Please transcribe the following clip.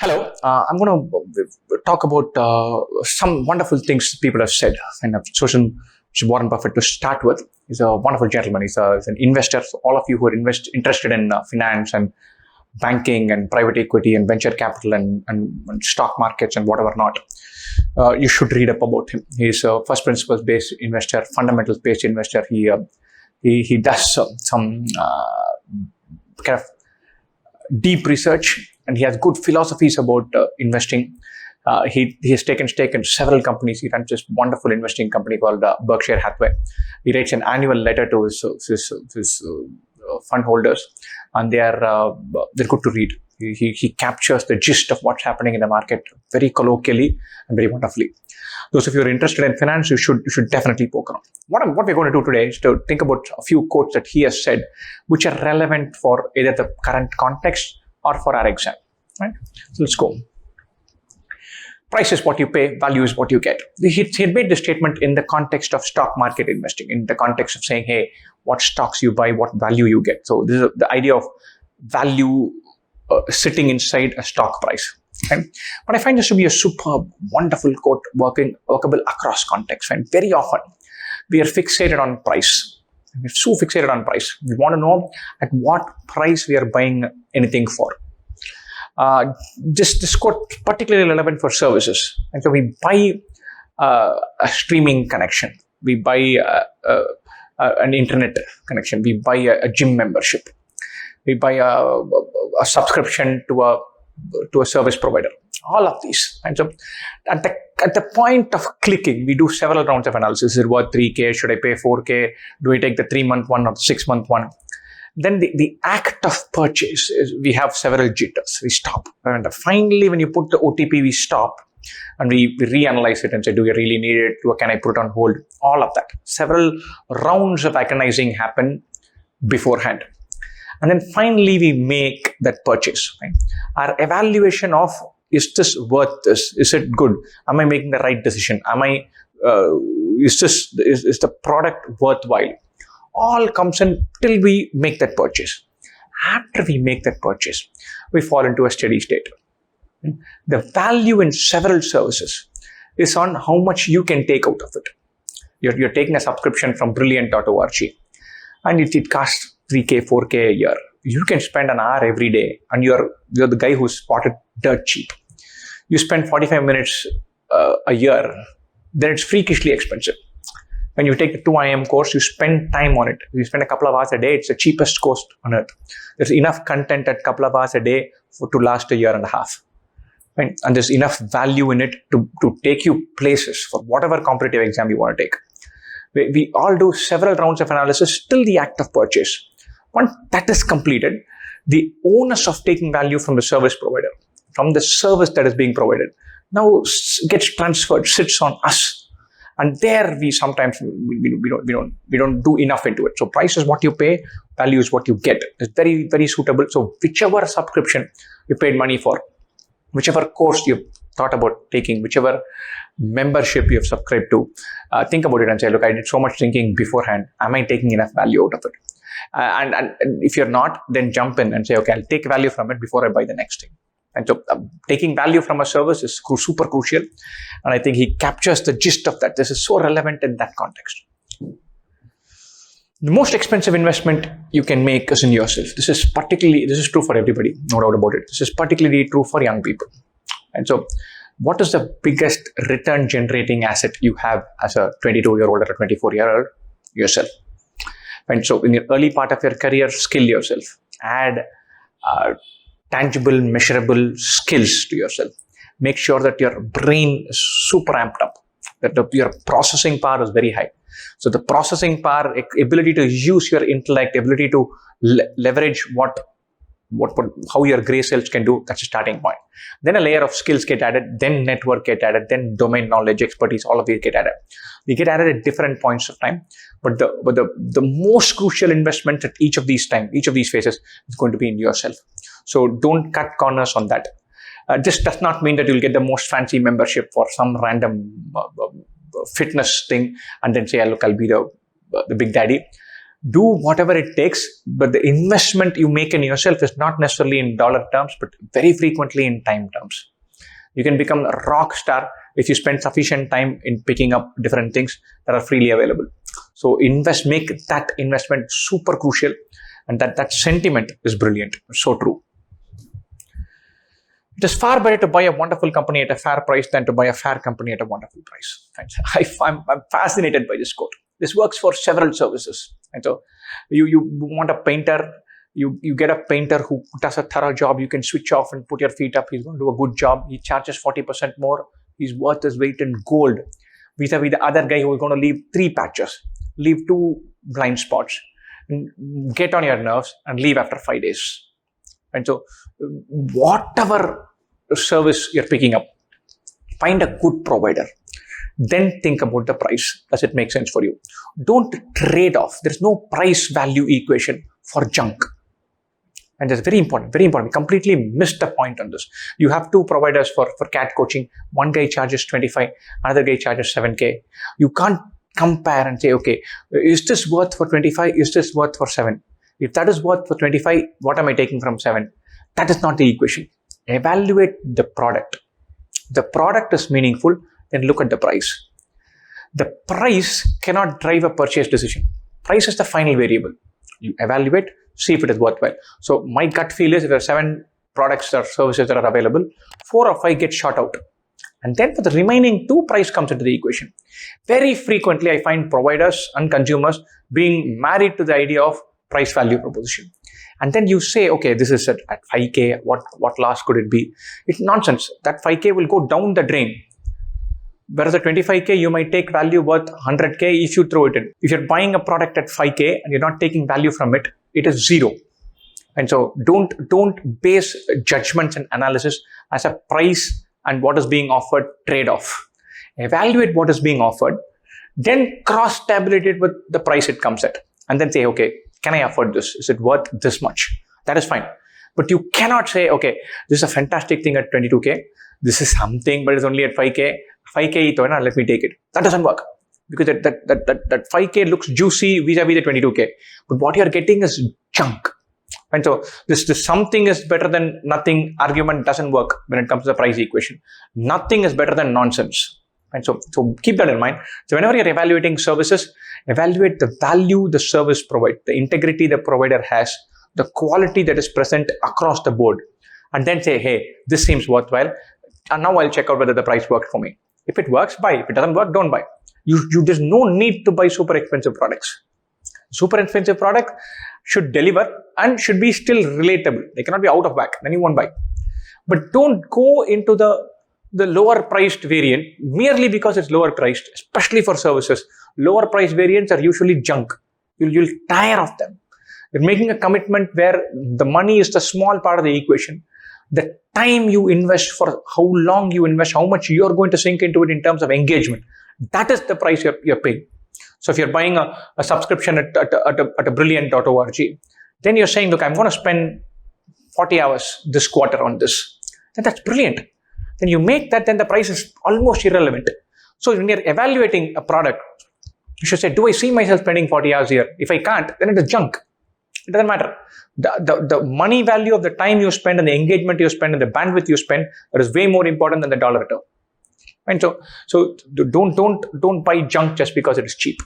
Hello, I'm going to talk about some wonderful things people have said. And I've chosen Warren Buffett to start with. He's a wonderful gentleman. He's an investor. So all of you who are interested in finance and banking and private equity and venture capital and stock markets and whatever not, you should read up about him. He's a first principles based investor, fundamentals based investor. He does some kind of deep research, and he has good philosophies about investing. He has taken stake in several companies. He runs this wonderful investing company called Berkshire Hathaway. He writes an annual letter to his fund holders, and they're good to read. He captures the gist of what's happening in the market very colloquially and very wonderfully. Those of you who are interested in finance, you should definitely poke around. What we're going to do today is to think about a few quotes that he has said, which are relevant for either the current context or for our exam. Right? So let's go. Price is what you pay, value is what you get. He had made this statement in the context of stock market investing, in the context of saying, hey, what stocks you buy, what value you get. So this is the idea of value sitting inside a stock price. Right? But I find this to be a superb, wonderful quote workable across contexts. And very often we are fixated on price. We're so fixated on price. We want to know at what price we are buying anything for. This quote is particularly relevant for services. And so we buy a streaming connection. We buy an internet connection. We buy a gym membership. We buy a subscription to a service provider. All of these. And so at the point of clicking, we do several rounds of analysis. Is it worth 3K? Should I pay 4K? Do I take the 3-month one or the 6-month one? Then the act of purchase is we have several jitters. We stop. And finally, when you put the OTP, we stop and we reanalyze it and say, do we really need it? Can I put it on hold? All of that. Several rounds of agonizing happen beforehand. And then finally, we make that purchase. Right? Our evaluation of, is this worth this? Is it good? Am I making the right decision? Is the product worthwhile? All comes in till we make that purchase. After we make that purchase, we fall into a steady state. The value in several services is on how much you can take out of it. You're taking a subscription from brilliant.org and it costs 3K, 4K a year. You can spend an hour every day and you're the guy who's spotted dirt cheap. You spend 45 minutes a year, then it's freakishly expensive. When you take the 2IM course, you spend time on it. You spend a couple of hours a day. It's the cheapest course on earth. There's enough content at a couple of hours a day to last a year and a half. Right? And there's enough value in it to take you places for whatever competitive exam you want to take. We all do several rounds of analysis till the act of purchase. Once that is completed, the onus of taking value from the service provider, from the service that is being provided, now gets transferred, sits on us. And there we sometimes we don't do enough into it. So price is what you pay, value is what you get. It's very, very suitable. So whichever subscription you paid money for, whichever course you've thought about taking, whichever membership you have subscribed to, think about it and say, look, I did so much thinking beforehand. Am I taking enough value out of it? And if you're not, then jump in and say, okay, I'll take value from it before I buy the next thing. And so taking value from a service is super crucial. And I think he captures the gist of that. This is so relevant in that context. The most expensive investment you can make is in yourself. This is true for everybody, no doubt about it. This is particularly true for young people. And so what is the biggest return generating asset you have as a 22-year-old or a 24-year-old? Yourself. And so in the early part of your career, skill yourself. Add tangible, measurable skills to yourself. Make sure that your brain is super amped up, that your processing power is very high. So the processing power, ability to use your intellect, ability to leverage how your gray cells can do, that's a starting point. Then a layer of skills get added, then network get added, then domain knowledge, expertise, all of these get added. They get added at different points of time. But the most crucial investment at each of these phases is going to be in yourself. So don't cut corners on that. This does not mean that you'll get the most fancy membership for some random fitness thing and then say, look, I'll be the big daddy. Do whatever it takes, but the investment you make in yourself is not necessarily in dollar terms, but very frequently in time terms. You can become a rock star if you spend sufficient time in picking up different things that are freely available. So make that investment super crucial, and that sentiment is brilliant. So true. It is far better to buy a wonderful company at a fair price than to buy a fair company at a wonderful price. I'm fascinated by this quote. This works for several services. And so you want a painter, you get a painter who does a thorough job. You can switch off and put your feet up. He's going to do a good job. He charges 40% more. He's worth his weight in gold. Vis-a-vis the other guy who is going to leave 3 patches, leave 2 blind spots, and get on your nerves and leave after 5 days. And so whatever service you're picking up, find a good provider. Then think about the price. Does it make sense for you? Don't trade off. There's no price value equation for junk. And that's very important, very important. We completely missed the point on this. You have 2 providers for CAT coaching. One guy charges 25, another guy charges 7K. You can't compare and say, okay, is this worth for 25? Is this worth for 7? If that is worth for 25, what am I taking from 7? That is not the equation. Evaluate the product. The product is meaningful, then look at the price. The price cannot drive a purchase decision. Price is the final variable. You evaluate, see if it is worthwhile. So my gut feel is if there are 7 products or services that are available, 4 or 5 get shot out. And then for the remaining 2, price comes into the equation. Very frequently, I find providers and consumers being married to the idea of price value proposition. And then you say, okay, this is at 5K, what loss could it be? It's nonsense. That 5K will go down the drain. Whereas the 25K, you might take value worth 100K if you throw it in. If you're buying a product at 5K and you're not taking value from it, it is 0. And so don't base judgments and analysis as a price and what is being offered trade-off. Evaluate what is being offered, then cross-tabulate it with the price it comes at. And then say, okay, can I afford this? Is it worth this much? That is fine. But you cannot say, okay, this is a fantastic thing at 22K. This is something, but it's only at 5K. 5K, let me take it. That doesn't work. Because that 5K looks juicy vis-a-vis the 22K. But what you're getting is junk. And so this something is better than nothing argument doesn't work when it comes to the price equation. Nothing is better than nonsense. And so keep that in mind. So whenever you're evaluating services, evaluate the value the service provides, the integrity the provider has, the quality that is present across the board. And then say, hey, this seems worthwhile. And now I'll check out whether the price worked for me. If it works, buy. If it doesn't work, don't buy. There's no need to buy super expensive products. Super expensive product should deliver and should be still relatable. They cannot be out of whack. Then you won't buy. But don't go into the lower priced variant merely because it's lower priced, especially for services. Lower priced variants are usually junk. You'll tire of them. You're making a commitment where the money is the small part of the equation. The time you invest, for how long you invest, how much you're going to sink into it in terms of engagement, that is the price you're paying. So if you're buying a subscription at a brilliant.org, then you're saying, look, I'm going to spend 40 hours this quarter on this. Then that's brilliant. Then you make that, then the price is almost irrelevant. So when you're evaluating a product, you should say, do I see myself spending 40 hours here? If I can't, then it is junk. It doesn't matter. The money value of the time you spend and the engagement you spend and the bandwidth you spend, that is way more important than the dollar return. And so don't buy junk just because it is cheap.